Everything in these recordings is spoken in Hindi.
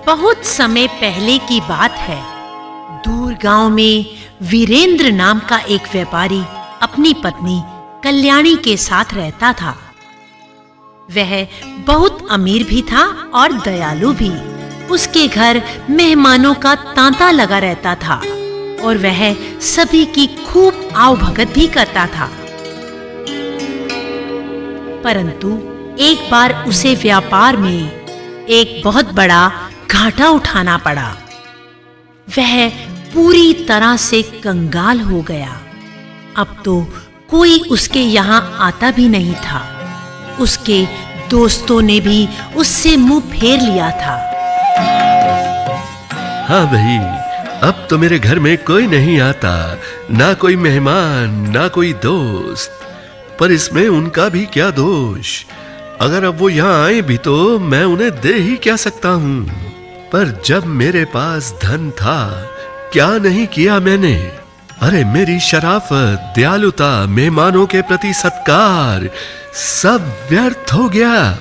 बहुत समय पहले की बात है। दूर गांव में वीरेंद्र नाम का एक व्यापारी अपनी पत्नी कल्याणी के साथ रहता था। वह बहुत अमीर भी था और दयालु भी। उसके घर मेहमानों का तांता लगा रहता था और वह सभी की खूब आवभगत भी करता था। परंतु एक बार उसे व्यापार में एक बहुत बड़ा घाटा उठाना पड़ा। वह पूरी तरह से कंगाल हो गया। अब तो कोई उसके यहाँ आता भी नहीं था। उसके दोस्तों ने भी उससे मुंह फेर लिया था। हाँ भाई, अब तो मेरे घर में कोई नहीं आता, ना कोई मेहमान, ना कोई दोस्त। पर इसमें उनका भी क्या दोष? अगर अब वो यहाँ आए भी तो मैं उन्हें दे ही क्या सकता हूँ। पर जब मेरे पास धन था, क्या नहीं किया मैंने। अरे मेरी शराफत, दयालुता, मेहमानों के प्रति सत्कार सब व्यर्थ हो गया।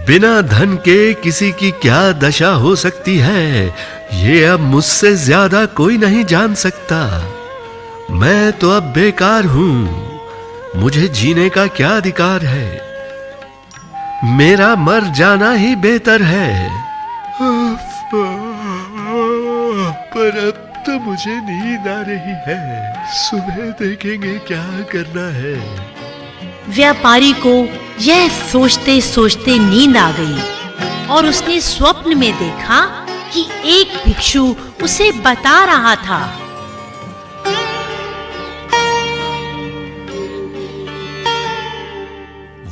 बिना धन के किसी की क्या दशा हो सकती है, ये अब मुझसे ज्यादा कोई नहीं जान सकता। मैं तो अब बेकार हूं। मुझे जीने का क्या अधिकार है? मेरा मर जाना ही बेहतर है। पर अब तो मुझे नींद आ रही है। सुबह देखेंगे क्या करना है। व्यापारी को यह सोचते सोचते नींद आ गई और उसने स्वप्न में देखा कि एक भिक्षु उसे बता रहा था।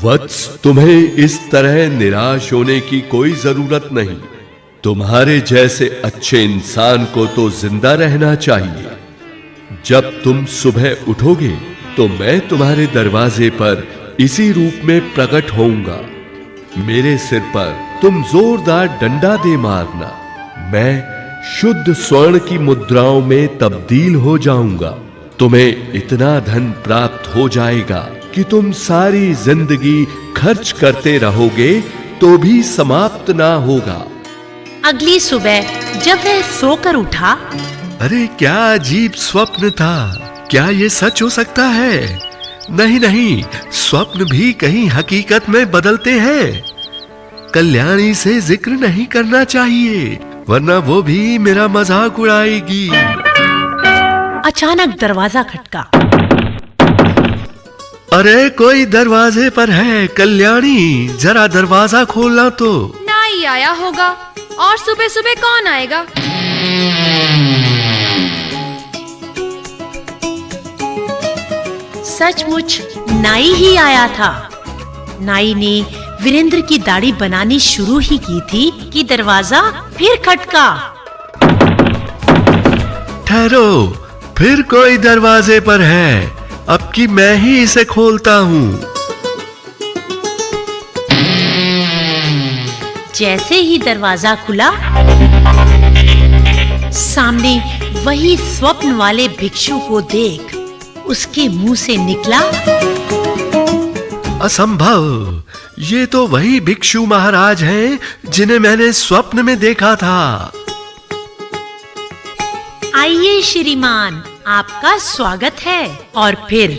वत्स, तुम्हें इस तरह निराश होने की कोई जरूरत नहीं। तुम्हारे जैसे अच्छे इंसान को तो जिंदा रहना चाहिए। जब तुम सुबह उठोगे तो मैं तुम्हारे दरवाजे पर इसी रूप में प्रकट होऊंगा। मेरे सिर पर तुम जोरदार डंडा दे मारना। मैं शुद्ध स्वर्ण की मुद्राओं में तब्दील हो जाऊंगा। तुम्हें इतना धन प्राप्त हो जाएगा कि तुम सारी जिंदगी खर्च करते रहोगे तो भी समाप्त ना होगा। अगली सुबह जब वह सोकर उठा, अरे क्या अजीब स्वप्न था। क्या ये सच हो सकता है? नहीं नहीं, स्वप्न भी कहीं हकीकत में बदलते हैं। कल्याणी से जिक्र नहीं करना चाहिए, वरना वो भी मेरा मजाक उड़ाएगी। अचानक दरवाजा खटका। अरे कोई दरवाजे पर है। कल्याणी, जरा दरवाजा खोलना तो। नाई आया होगा, और सुबह सुबह कौन आएगा? सचमुच नाई ही आया था। नाई ने वीरेंद्र की दाढ़ी बनानी शुरू ही की थी कि दरवाजा फिर खटका। ठहरो, फिर कोई दरवाजे पर है। अब की मैं ही इसे खोलता हूँ। जैसे ही दरवाजा खुला, सामने वही स्वप्न वाले भिक्षु को देख उसके मुंह से निकला, असंभव, ये तो वही भिक्षु महाराज हैं जिन्हें मैंने स्वप्न में देखा था। आइए श्रीमान, आपका स्वागत है। और फिर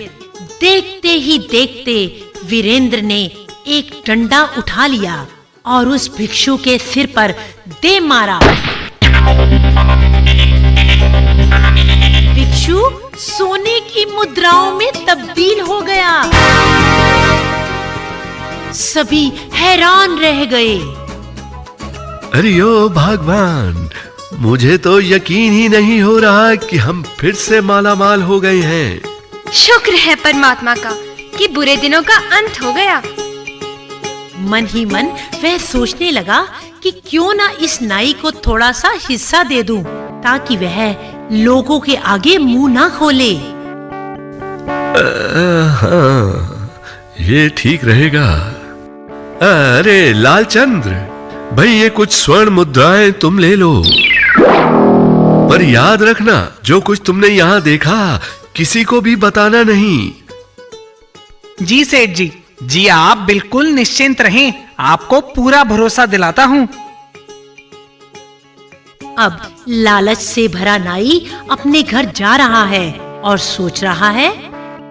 देखते ही देखते वीरेंद्र ने एक डंडा उठा लिया और उस भिक्षु के सिर पर दे मारा। भिक्षु सोने की मुद्राओं में तब्दील हो गया। सभी हैरान रह गए। अरे ओ भगवान, मुझे तो यकीन ही नहीं हो रहा कि हम फिर से मालामाल हो गए हैं। शुक्र है परमात्मा का कि बुरे दिनों का अंत हो गया। मन ही मन वह सोचने लगा कि क्यों ना इस नाई को थोड़ा सा हिस्सा दे दूं, ताकि वह लोगों के आगे मुंह ना खोले। हाँ, ये ठीक रहेगा। अरे लालचंद्र भाई, ये कुछ स्वर्ण मुद्राएं तुम ले लो। पर याद रखना, जो कुछ तुमने यहाँ देखा किसी को भी बताना नहीं। जी सेठ जी, जी आप बिल्कुल निश्चिंत रहें, आपको पूरा भरोसा दिलाता हूँ। अब लालच से भरा नाई अपने घर जा रहा है और सोच रहा है,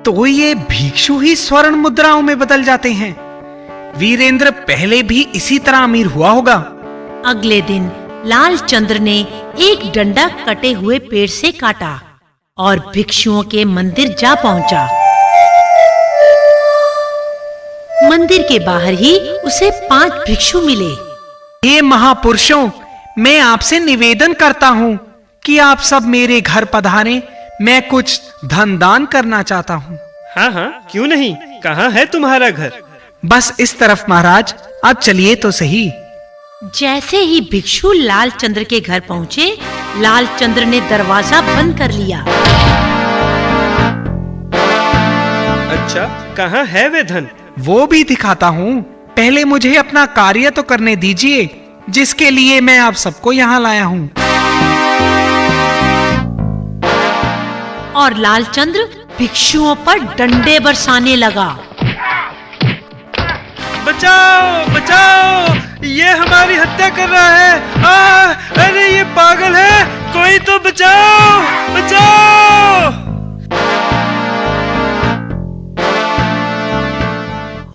तो ये भिक्षु ही स्वर्ण मुद्राओं में बदल जाते हैं। वीरेंद्र पहले भी इसी तरह अमीर हुआ होगा। अगले दिन लालचंद्र ने एक डंडा कटे हुए पेड़ से काटा और भिक्षुओं के मंदिर जा पहुंचा। मंदिर के बाहर ही उसे 5 भिक्षु मिले। हे महापुरुषों, मैं आपसे निवेदन करता हूँ कि आप सब मेरे घर पधारें। मैं कुछ धन दान करना चाहता हूँ। हाँ हाँ, क्यों नहीं। कहाँ है तुम्हारा घर? बस इस तरफ महाराज, आप चलिए तो सही। जैसे ही भिक्षु लालचंद्र के घर पहुंचे, लालचंद्र ने दरवाजा बंद कर लिया। अच्छा, कहाँ है वे धन? वो भी दिखाता हूँ। पहले मुझे अपना कार्य तो करने दीजिए, जिसके लिए मैं आप सबको यहाँ लाया हूँ। और लालचंद्र भिक्षुओं पर डंडे बरसाने लगा। बचाओ बचाओ, ये हमारी हत्या कर रहा है। अरे ये पागल है, कोई तो बचाओ बचाओ।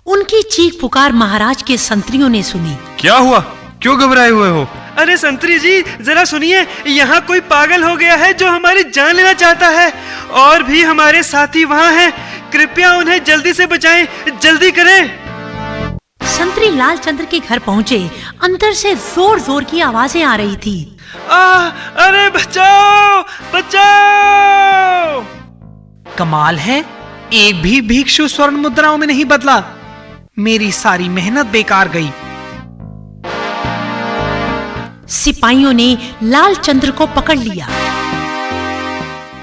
उनकी चीख पुकार महाराज के संतरियों ने सुनी। क्या हुआ? क्यों घबराए हुए हो? अरे संतरी जी, जरा सुनिए, यहाँ कोई पागल हो गया है जो हमारी जान लेना चाहता है। और भी हमारे साथी वहाँ हैं, कृपया उन्हें जल्दी से बचाएं, जल्दी करें। संतरी लालचंद्र के घर पहुँचे। अंदर से जोर जोर की आवाजें आ रही थी। अरे बचाओ बचाओ। कमाल है, एक भी भिक्षु स्वर्ण मुद्राओं में नहीं बदला। मेरी सारी मेहनत बेकार गई। सिपाहियों ने लालचंद्र को पकड़ लिया।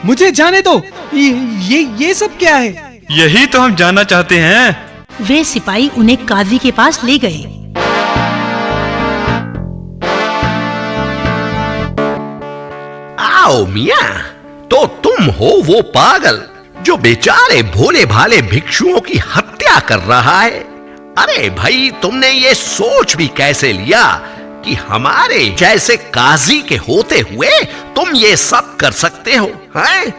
मुझे जाने दो। ये सब क्या है? यही तो हम जानना चाहते हैं। वे सिपाही उन्हें काजी के पास ले गए। आओ मियाँ, तो तुम हो वो पागल जो बेचारे भोले भाले भिक्षुओं की हत्या कर रहा है। अरे भाई, तुमने ये सोच भी कैसे लिया कि हमारे जैसे काजी के होते हुए तुम ये सब कर सकते हो, हैं?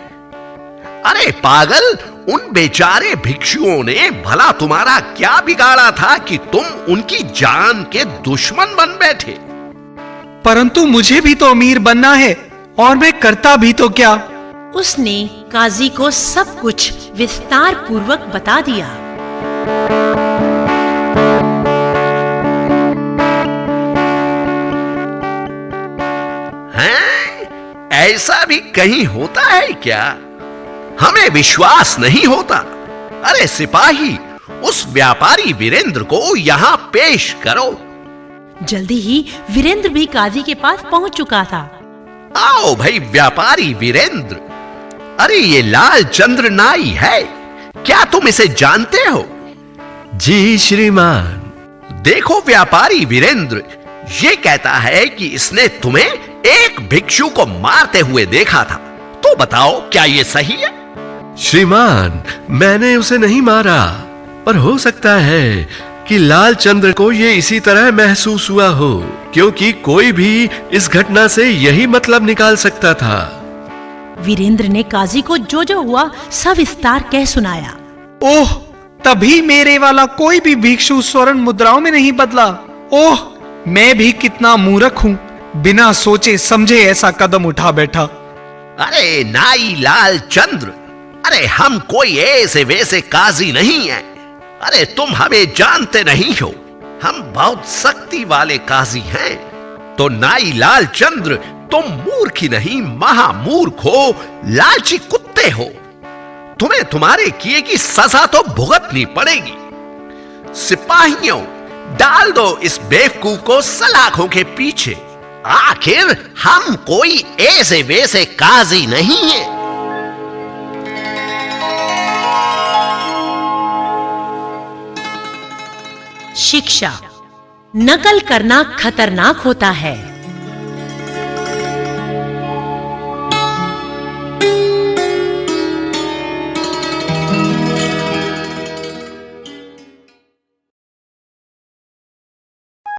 अरे पागल, उन बेचारे भिक्षुओं ने भला तुम्हारा क्या बिगाड़ा था कि तुम उनकी जान के दुश्मन बन बैठे? परंतु मुझे भी तो अमीर बनना है, और मैं करता भी तो क्या। उसने काजी को सब कुछ विस्तार पूर्वक बता दिया। हैं? ऐसा भी कहीं होता है क्या? हमें विश्वास नहीं होता। अरे सिपाही, उस व्यापारी वीरेंद्र को यहाँ पेश करो। जल्दी ही वीरेंद्र भी काजी के पास पहुंच चुका था। आओ भाई व्यापारी वीरेंद्र। अरे ये लालचंद्र नाई है, क्या तुम इसे जानते हो? जी श्रीमान। देखो व्यापारी वीरेंद्र, ये कहता है कि इसने तुम्हें एक भिक्षु को मारते हुए देखा था। तो बताओ, क्या ये सही है? श्रीमान, मैंने उसे नहीं मारा, पर हो सकता है कि लालचंद्र को ये इसी तरह महसूस हुआ हो, क्योंकि कोई भी इस घटना से यही मतलब निकाल सकता था। वीरेंद्र ने काजी को जो जो हुआ सविस्तार कह सुनाया। ओह, तभी मेरे वाला कोई भी भिक्षु स्वर्ण मुद्राओं में नहीं बदला। ओह, मैं भी कितना मूर्ख हूँ, बिना सोचे समझे ऐसा कदम उठा बैठा। अरे नाई लालचंद्र, अरे हम कोई ऐसे वैसे काजी नहीं है। अरे तुम हमें जानते नहीं हो, हम बहुत सख्ती वाले काजी हैं। तो नाई लालचंद्र, तुम मूर्ख ही नहीं, महामूर्ख हो, लालची कुत्ते हो। तुम्हें तुम्हारे किए की सजा तो भुगतनी पड़ेगी। सिपाहियों, डाल दो इस बेवकूफ को सलाखों के पीछे। आखिर हम कोई ऐसे वैसे काजी नहीं है। शिक्षा: नकल करना खतरनाक होता है।